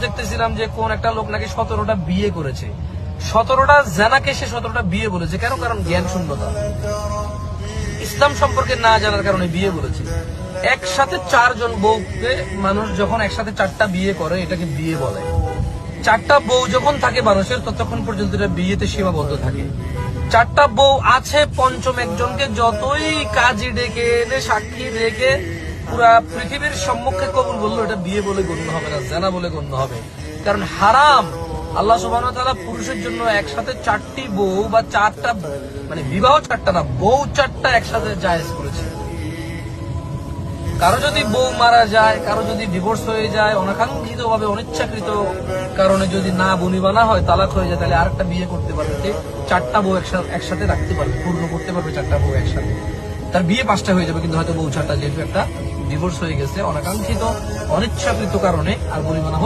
দেখতেছিলাম যে কোন একটা লোক নাকি 17টা বিয়ে করেছে, 17টা জেনাকে সে 17টা বিয়ে বলেছে। কেন? কারণ জ্ঞান শূন্যতা, ইসলাম সম্পর্কে না জানার কারণে বিয়ে বলেছে। একসাথে 4 জন বউকে মানুষ যখন একসাথে 4টা বিয়ে করে এটাকে বিয়ে বলে। 4টা বউ যখন থাকে মানুষের ততক্ষণ পর্যন্ত এটা বিয়েতে সীমাবদ্ধ থাকে। 4টা বউ আছে, পঞ্চম একজনকে যতই কাজী ডেকে এনে সাক্ষী রেখে পুরা পৃথিবীর সম্মুখে কবুল বললো, এটা বিয়ে বলে গণ্য হবে না, জানা বলে গণ্য হবে। কারণ হারাম। আল্লাহ সুবহানাহু ওয়া তাআলা পুরুষের জন্য একসাথে 4টি বউ বা 4টা মানে বিবাহ 4টা না, বউ 4টা একসাথে জায়েজ করেছে। কারো যদি বউ মারা যায়, কারো যদি ডিভোর্স হয়ে যায়, অনাকাঙ্ক্ষিত ভাবে অনিচ্ছাকৃত কারণে যদি না বনিবানা হয়, তালাক হয়ে যায়, তাহলে আরেকটা বিয়ে করতে পারবে। 4টা বউ একসাথে রাখতে পারবে, পূর্ণ করতে পারবে 4টা বউ একসাথে। তার বিয়ে 5টা হয়ে যাবে, কিন্তু হয়তো বউ 4টা, যেহেতু একটা ডিভোর্স হয়ে গেছে অনাকাঙ্ক্ষিত অনিচ্ছাকৃত কারণে আর বনিবানা